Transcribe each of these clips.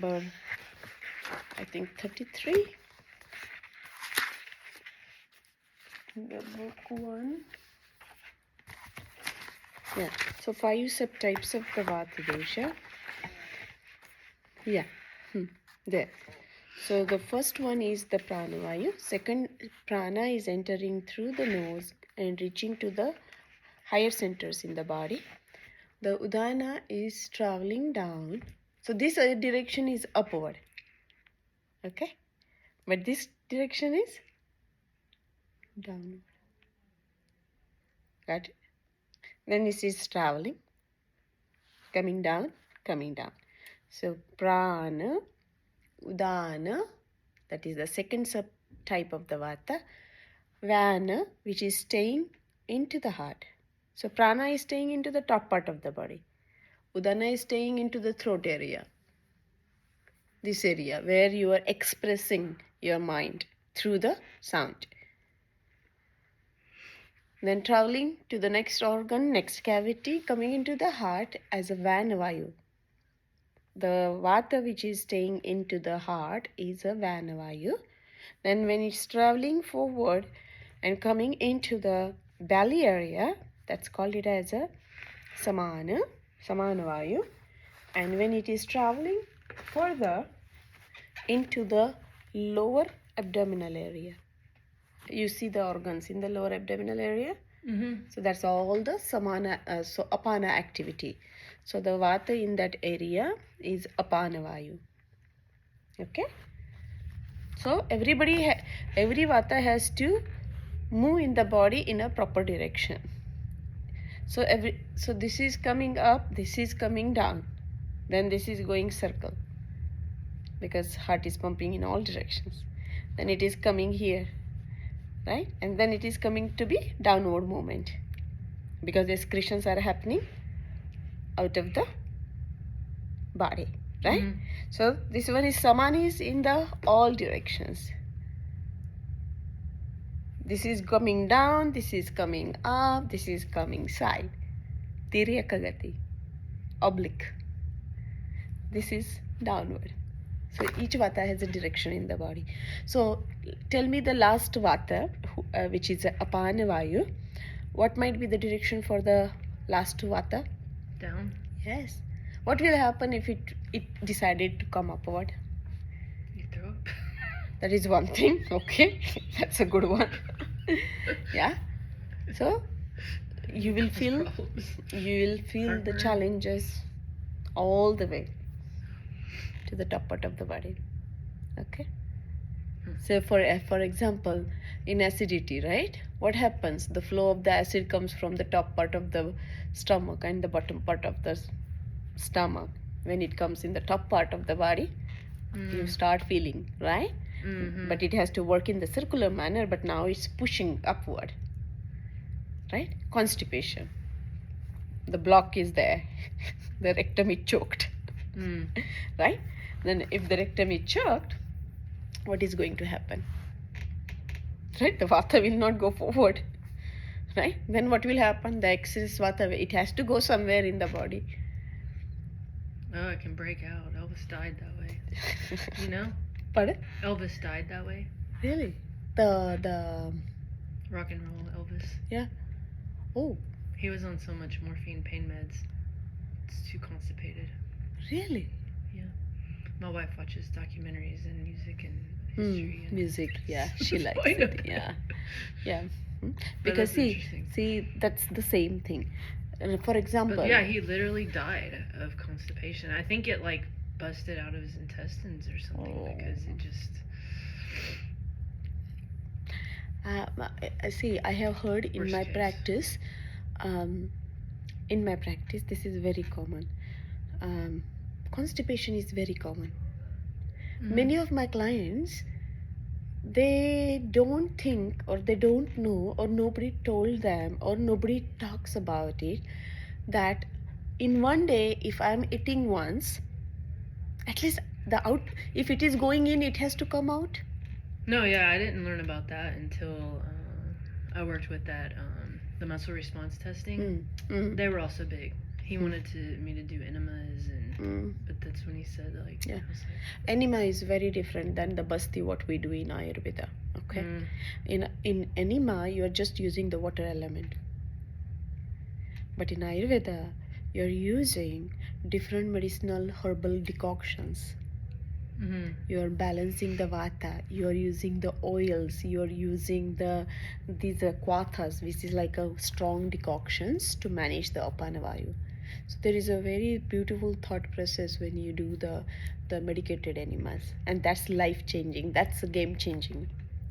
number, I think 33. The book one. Yeah, so 5 subtypes of the Vata dosha. Yeah, there. So the first one is the pranavayu. Second, prana is entering through the nose and reaching to the higher centers in the body. The udana is traveling down. So this direction is upward. Okay, but this direction is downward. Got it? Then this is traveling, coming down, coming down. So prana, udana, that is the second subtype of the vata. Vana, which is staying into the heart. So prana is staying into the top part of the body. Udana is staying into the throat area. This area where you are expressing your mind through the sound. Then traveling to the next organ, next cavity, coming into the heart as a vanavayu. The vata which is staying into the heart is a vanavayu. Then when it's traveling forward and coming into the belly area, that's called it as a samanavayu. And when it is traveling further into the lower abdominal area, you see the organs in the lower abdominal area. So that's all the apana activity. So the vata in that area is apana vayu. Okay. So every vata has to move in the body in a proper direction. So this is coming up, this is coming down, then this is going circle, because heart is pumping in all directions. Then it is coming here, right? And then it is coming to be downward movement, because the excretions are happening out of the body, right? So this one is samani is in the all directions. This is coming down, this is coming up, this is coming side. Tiryakagati, oblique. This is downward. So each vata has a direction in the body. So tell me the last vata, which is apana vayu. What might be the direction for the last vata? Down. Yes. What will happen if it decided to come upward? You throw up. That is one thing. Okay, that's a good one. Yeah. So you will feel the challenges all the way to the top part of the body. Okay. So for example, in acidity, right? What happens? The flow of the acid comes from the top part of the stomach and the bottom part of the stomach. When it comes in the top part of the body, you start feeling, right? But it has to work in the circular manner, but now it's pushing upward, right? Constipation. The block is there. The rectum is choked, right? Then if the rectum is choked, what is going to happen? Right? The vata will not go forward, right? Then what will happen? The excess vata, it has to go somewhere in the body. Oh, it can break out. Elvis died that way. You know? Pardon? Elvis died that way. Really? The Rock and roll Elvis. Yeah. Oh. He was on so much morphine pain meds. It's too constipated. Really? Yeah. My wife watches documentaries and music and history. And music, yeah. She likes it. Yeah. Yeah. Because see, that's the same thing. For example. But yeah, he literally died of constipation. I think it like busted out of his intestines or something because it just. See, I have heard in my practice. In my practice, this is very common. Constipation is very common. Many of my clients, they don't think or they don't know or nobody told them or nobody talks about it that in one day, if I'm eating once, at least if it is going in, it has to come out. No, yeah, I didn't learn about that until I worked with that the muscle response testing. They were also big. He wanted me to do enemas, but that's when he said, like, Yeah. I was like, Enema is very different than the basti what we do in Ayurveda. Okay. In enema, you are just using the water element. But in Ayurveda, you are using different medicinal herbal decoctions. You are balancing the vata. You are using the oils. You are using these kwathas, which is like a strong decoctions to manage the apana vayu. So there is a very beautiful thought process when you do the medicated enemas, and that's life changing. That's game changing.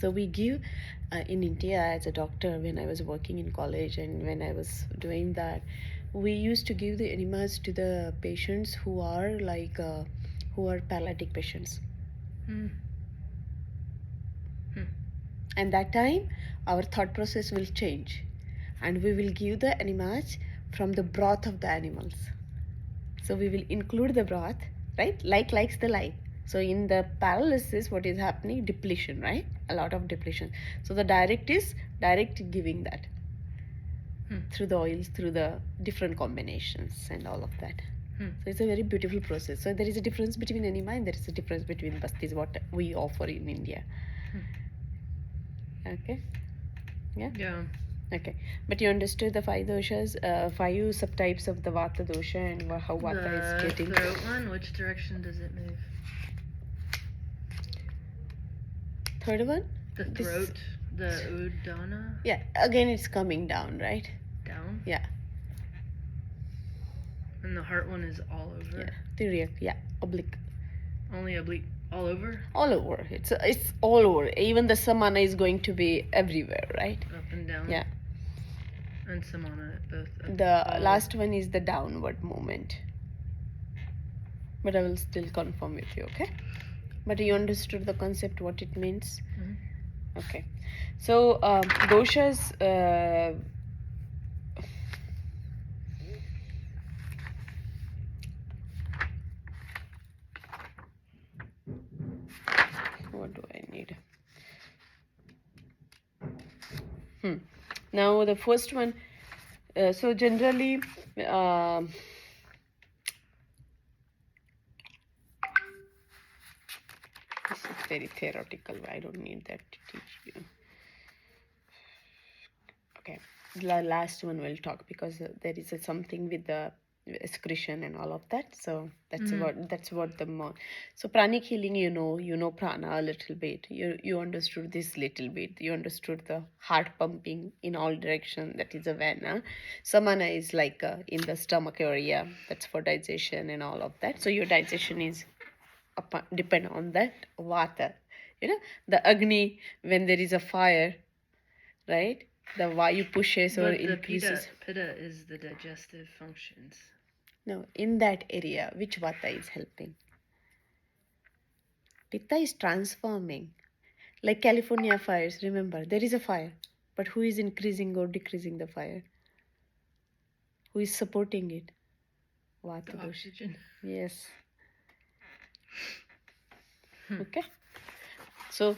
So we give in India as a doctor when I was working in college and when I was doing that, we used to give the enemas to the patients who are who are paralytic patients. And that time our thought process will change and we will give the enemas from the broth of the animals. So we will include the broth, right? Like likes the like. So in the paralysis, what is happening? Depletion, right? A lot of depletion. So the direct is direct giving that through the oils, through the different combinations and all of that. So it's a very beautiful process. So there is a difference between enema and there is a difference between bastis, what we offer in India. Okay. Yeah. Yeah. Okay, but you understood the five doshas, five subtypes of the vata dosha and how vata is getting. The throat one, which direction does it move? Third one? The throat, the udana? Yeah, again it's coming down, right? Down? Yeah. And the heart one is all over? Yeah, Tiriac, yeah, oblique. Only oblique, all over? All over. It's all over. Even the samana is going to be everywhere, right? Up and down? Yeah. And samana, both. The last one is the downward movement. But I will still confirm with you, okay? But you understood the concept, what it means? Okay. So, doshas, what do I need? Now, the first one, so generally, this is very theoretical. I don't need that to teach you. Okay, the last one we'll talk because there is something with the excretion and all of that. So that's what the more. So pranic healing, you know prana a little bit. You understood this little bit. You understood the heart pumping in all direction. That is a vena. Samana is like in the stomach area. That's for digestion and all of that. So your digestion is depend on that vata. The agni, when there is a fire, right? The vayu pushes or increases. The pitta is the digestive functions. No, in that area, which vata is helping? Pitta is transforming. Like California fires, remember, there is a fire. But who is increasing or decreasing the fire? Who is supporting it? Vata The oxygen. Yes. Okay. So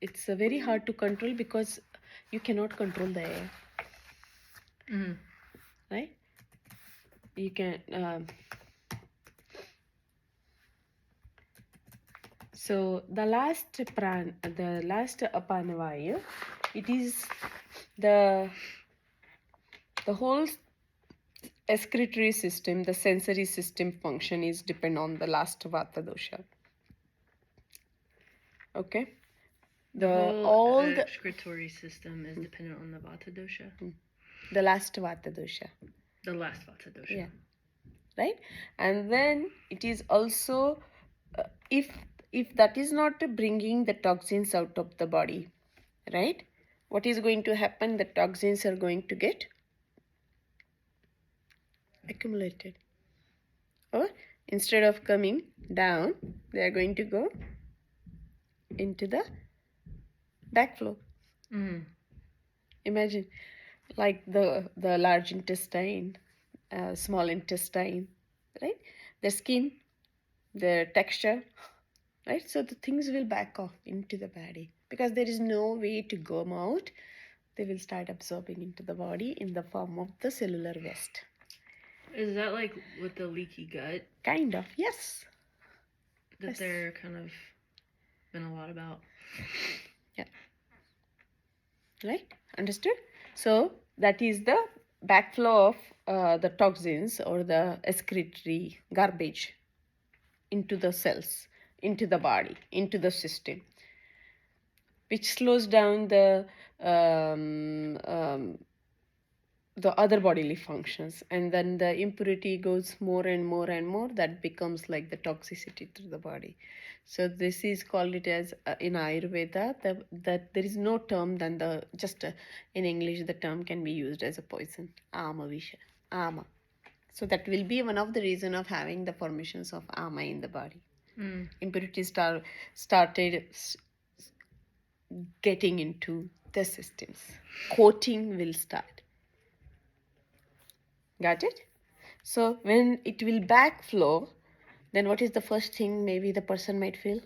it's very hard to control because you cannot control the air. Right? You can. So the last apana vayu, it is the whole excretory system, the sensory system function is depend on the last vata dosha. Okay. The excretory system is dependent on the vata dosha. The last vata dosha. The last vata dosha. Yeah. Right? And then it is also if that is not bringing the toxins out of the body, right? What is going to happen? The toxins are going to get accumulated. Or instead of coming down, they are going to go into the backflow. Imagine like the large intestine, small intestine, right? The skin, the texture, right? So the things will back off into the body because there is no way to go out. They will start absorbing into the body in the form of the cellular waste. Is that like with the leaky gut Kind of, yes. that Yes. there kind of been a lot about? Right? Understood? So that is the backflow of the toxins or the excretory garbage into the cells, into the body, into the system, which slows down the other bodily functions, and then the impurity goes more and more and more. That becomes like the toxicity to the body. So this is called it as in Ayurveda that there is no term than the just in English the term can be used as a poison, ama visha, ama. So that will be one of the reason of having the formations of ama in the body. Impurities started getting into the systems. Coating will start. Got it? So when it will backflow, then what is the first thing maybe the person might feel?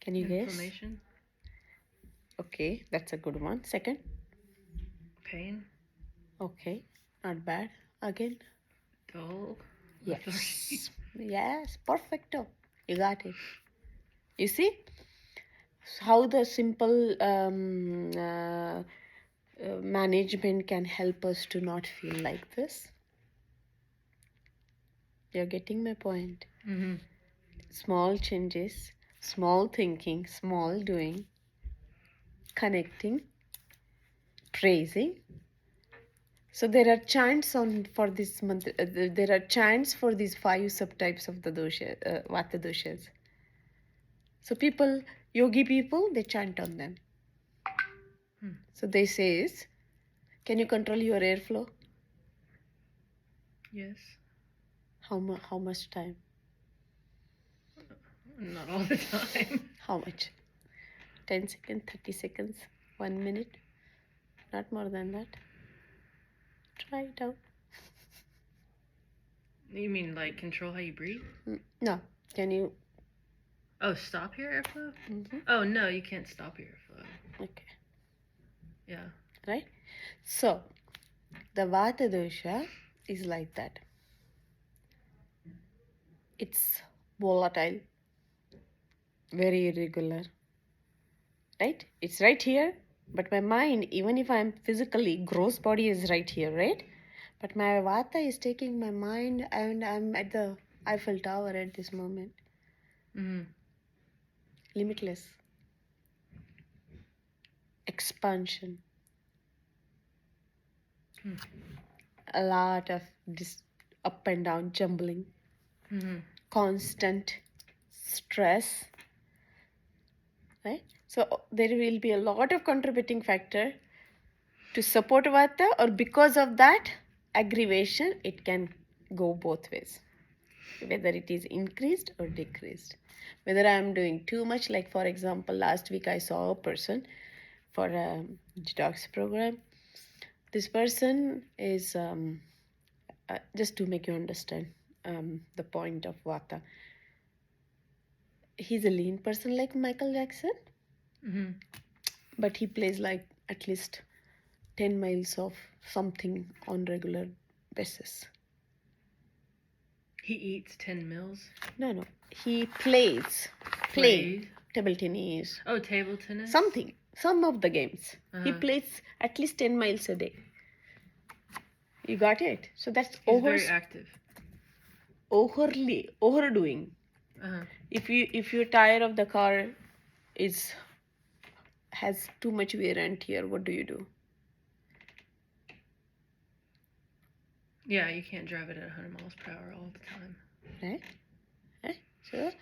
Can you guess? Inflammation, Okay, that's a good one. Second? pain, Okay, not bad. Again? dull, Yes. lethargy. Yes, perfecto. You got it. You see how the simple management can help us to not feel like this? You're getting my point. Mm-hmm. Small changes, small thinking, small doing, connecting, praising. So there are chants on for this month. There are chants for these 5 subtypes of the dosha, vata doshas. So people, yogi people, they chant on them. So they says, can you control your airflow? Yes. How much time? Not all the time. How much? 10 seconds, 30 seconds, 1 minute? Not more than that. Try it out. You mean like control how you breathe? No. Can you? Oh, stop your airflow? Mm-hmm. Oh, no, you can't stop your airflow. Okay. Yeah. Right? So, the Vata dosha is like that. It's volatile, very irregular. Right? It's right here, but my mind, even if I'm physically, gross body is right here, right? But my Vata is taking my mind, and I'm at the Eiffel Tower at this moment. Mm-hmm. Limitless. Expansion. A lot of this up and down jumbling. Mm-hmm. Constant stress. Right? So there will be a lot of contributing factor to support Vata, or because of that aggravation, it can go both ways. Whether it is increased or decreased. Whether I am doing too much, like for example, last week I saw a person for a detox program. This person is, just to make you understand the point of Vata. He's a lean person like Michael Jackson, Mm-hmm. but he plays like at least 10 miles of something on regular basis. He eats 10 meals? No. He plays. Play. Table tennis. Oh, table tennis? Something. Some of the games. He Uh-huh. plays at least 10 miles a day. You got it? So that's He's very active. overdoing. Uh-huh. If your tire of the car has too much wear and tear, what do you do? Yeah, you can't drive it at 100 miles per hour all the time. Right? So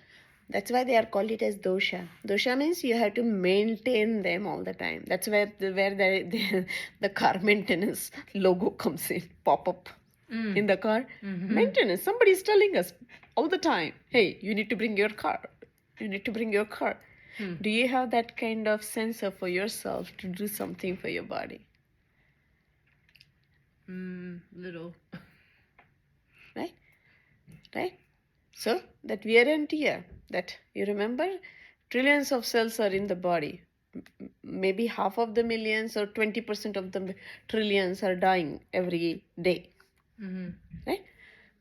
that's why they are called it as dosha. Dosha means you have to maintain them all the time. That's where the car maintenance logo comes in, pop up in the car. Mm-hmm. Maintenance. Somebody is telling us all the time, hey, you need to bring your car. You need to bring your car. Do you have that kind of sensor for yourself to do something for your body? Little. Right? So that wear and tear, that you remember, trillions of cells are in the body. Maybe half of the millions or 20% of the trillions are dying every day. Mm-hmm. right?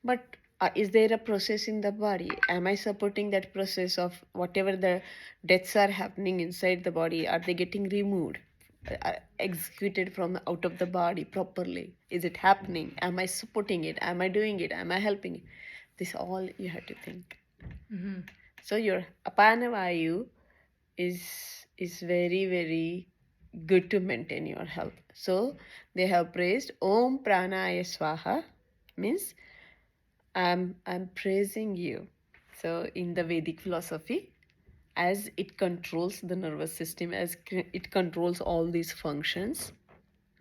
But is there a process in the body? Am I supporting that process of whatever the deaths are happening inside the body? Are they getting removed, executed from out of the body properly? Is it happening? Am I supporting it? Am I doing it? Am I helping it? This all you have to think. Mm-hmm. So your apana vayu is very very good to maintain your health. So they have praised Om Pranaya Swaha, means I'm praising you. So in the Vedic philosophy, as it controls the nervous system, as it controls all these functions,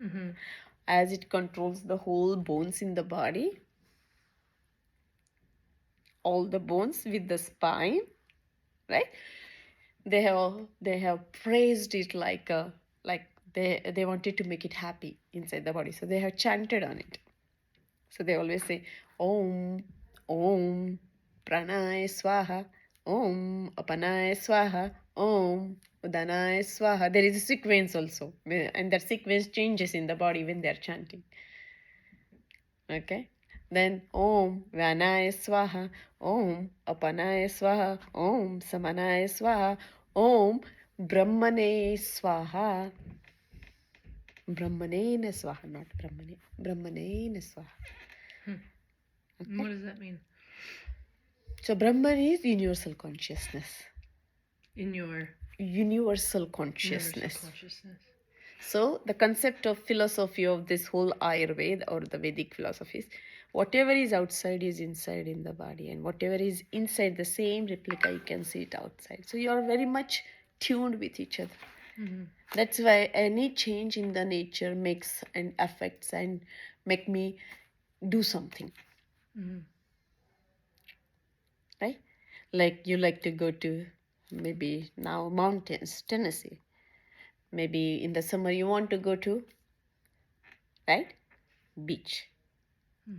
Mm-hmm. as it controls the whole bones in the body, all the bones with the spine, right? They have praised it like they wanted to make it happy inside the body, so they have chanted on it. So they always say Om, Om, Pranay Swaha, Om, Apanay Swaha, Om, Udanay Swaha. There is a sequence also, and that sequence changes in the body when they are chanting. Okay? Then Om, Vyanay Swaha, Om, Apanay Swaha, Om, Samanay Swaha, Om, Brahmane Swaha. Brahmane Swaha, not Brahmane. Brahmane Swaha. And what does that mean? So Brahman is universal consciousness. In your Universal consciousness. universal consciousness. So the concept of philosophy of this whole Ayurveda or the Vedic philosophies, whatever is outside is inside in the body, and whatever is inside the same replica, you can see it outside. So you are very much tuned with each other. Mm-hmm. That's why any change in the nature makes and affects and make me do something. Mm-hmm. Right? Like you like to go to maybe now mountains, Tennessee. Maybe in the summer you want to go to, right? Beach,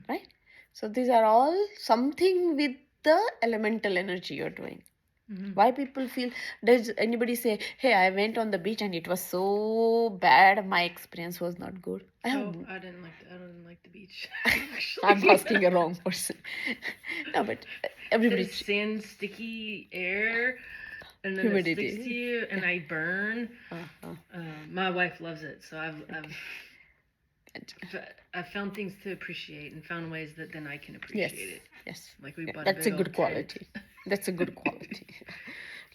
right? So these are all something with the elemental energy you're doing. Mm-hmm. Why people feel, does anybody say, hey, I went on the beach and it was so bad, my experience was not good? I didn't like the beach. I'm asking a wrong person. No, but everybody. The sand, sticky air, and then Humidity. it sticks to you, and I burn. My wife loves it, so I've found things to appreciate and found ways that then I can appreciate it. Yes. Like we bought That's a a big good old quality. tent. That's a good quality.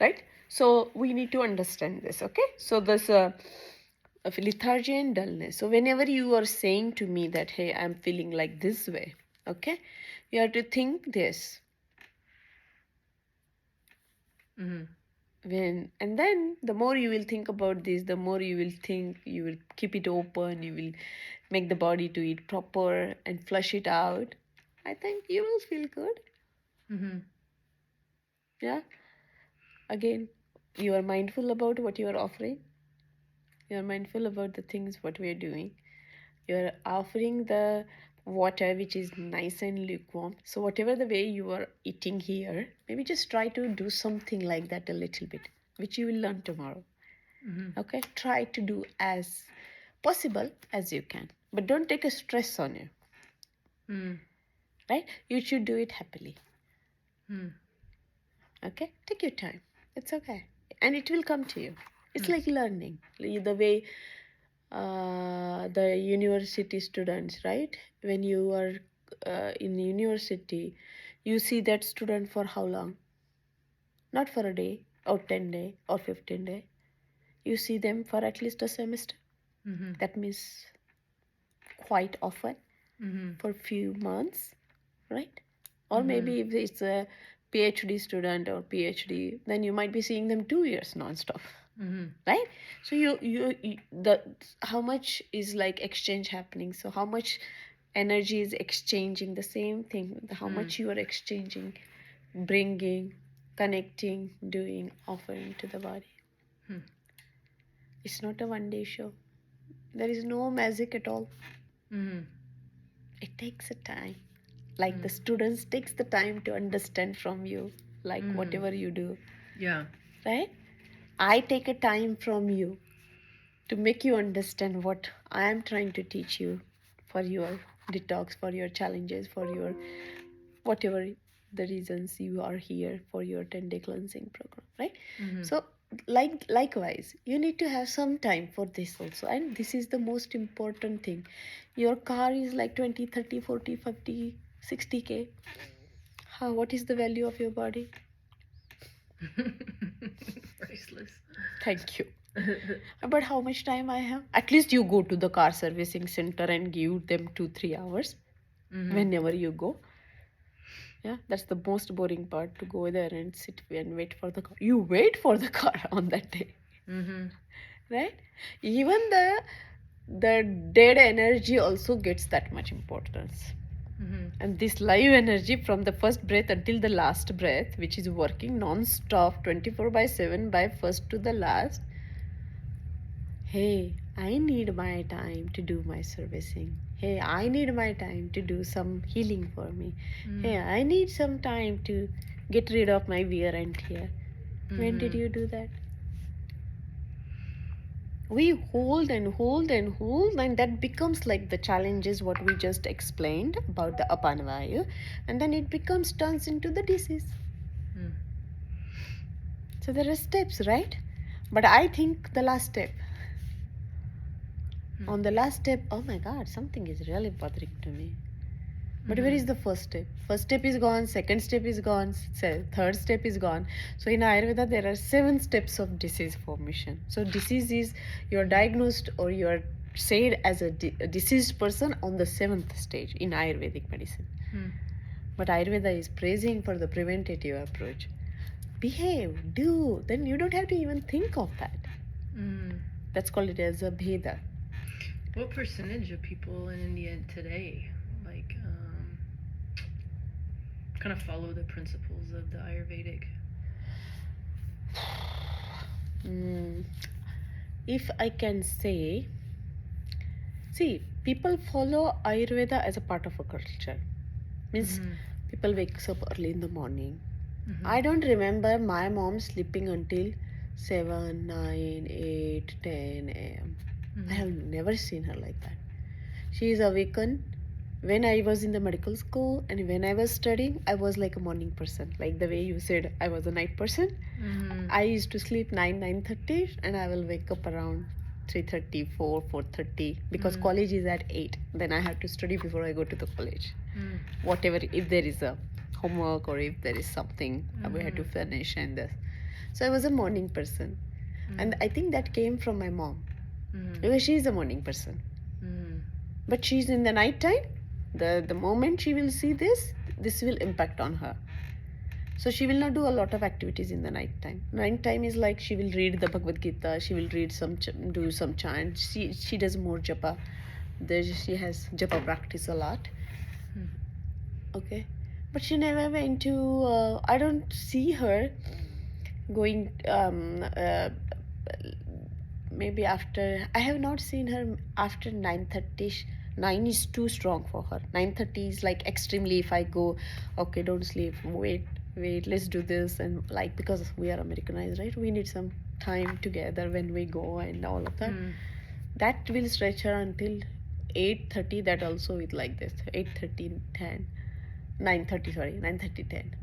Right? So we need to understand this, okay? So this of lethargy and dullness. So whenever you are saying to me that, hey, I'm feeling like this way, okay? You have to think this. Mm-hmm. And then the more you will think about this, the more you will think, you will keep it open, you will make the body to eat proper and flush it out. I think you will feel good. Mm-hmm. Yeah. Again, you are mindful about what you are offering. You are mindful about the things what we are doing. You are offering the water which is nice and lukewarm. So whatever the way you are eating here, maybe just try to do something like that a little bit, which you will learn tomorrow. Mm-hmm. Okay, try to do as possible as you can, but don't take a stress on you. Mm. Right? You should do it happily. Mm. Okay, take your time. It's okay, and it will come to you. It's like learning the way the university students, right? When you are in university, you see that student for how long? Not for a day or 10 day or 15 day. You see them for at least a semester. Mm-hmm. That means quite often. Mm-hmm. For few months, right? Or maybe if it's a PhD student or PhD, then you might be seeing them 2 years non-stop. Mm-hmm. Right? So you the how much is like exchange happening? So how much energy is exchanging? The same thing. How much you are exchanging, bringing, connecting, doing, offering to the body. It's not a one-day show. There is no magic at all. Mm-hmm. It takes a time. Like the students takes the time to understand from you, like whatever you do. Yeah. Right? I take a time from you to make you understand what I am trying to teach you for your detox, for your challenges, for your whatever the reasons you are here for your 10-day cleansing program, right? Mhm. So likewise, you need to have some time for this also, and this is the most important thing. Your car is like 20, 30, 40, 50, 60K. How, what is the value of your body? Priceless. Thank you. But how much time I have? At least you go to the car servicing center and give them 2-3 hours Mhm. whenever you go. Yeah, that's the most boring part, to go there and sit and wait for the car. You wait for the car on that day, Mhm. right? Even the dead energy also gets that much importance. Mhm. And this live energy from the first breath until the last breath, which is working non-stop 24/7 by first to the last. Hey, I need my time to do my servicing. Hey, I need my time to do some healing for me. Hey, I need some time to get rid of my wear and tear. When did Mhm. you do that? We hold and hold and hold, and that becomes like the challenges what we just explained about the apanavayu, and then it becomes turns into the disease. Mm. So there are steps, right? But I think the last step, on the last step, oh my god, something is really bothering to me. But where is the first step? First step is gone, second step is gone, third step is gone. So in Ayurveda, there are 7 steps of disease formation. So disease is you're diagnosed or you're said as a diseased person on the 7th stage in Ayurvedic medicine. Mm. But Ayurveda is praising for the preventative approach. Behave, do, then you don't have to even think of that. Mm. That's called it as a Bheda. What percentage of people in India today, like, kind of follow the principles of the Ayurvedic? If I can say, see, people follow Ayurveda as a part of a culture. Means people wakes up early in the morning. I don't remember my mom sleeping until 7, 9, 8, 10 a.m. I have never seen her like that. She is awakened. When I was in the medical school and when I was studying, I was like a morning person. Like the way you said I was a night person. I used to sleep 9, 9:30 and I will wake up around 3:30, 4, 4:30 because college is at 8. Then I have to study before I go to the college. Whatever, if there is a homework or if there is something we had to finish and this. So I was a morning person. And I think that came from my mom. Because she is a morning person. But she's in the night time. The moment she will see this will impact on her. So she will not do a lot of activities in the night time. Night time is like she will read the Bhagavad Gita. She will read do some chant. She does more japa. She has japa practice a lot. Okay, but she never went to. I don't see her going. Maybe after. I have not seen her after 9:30. 9 is too strong for her. 9:30 is like extremely. If I go, okay, don't sleep. Wait. Let's do this and like because we are Americanized, right? We need some time together when we go and all of that. That will stretch her until 8:30. That also is like this. 8:30, 10. 9:30, sorry, 9:30, 10.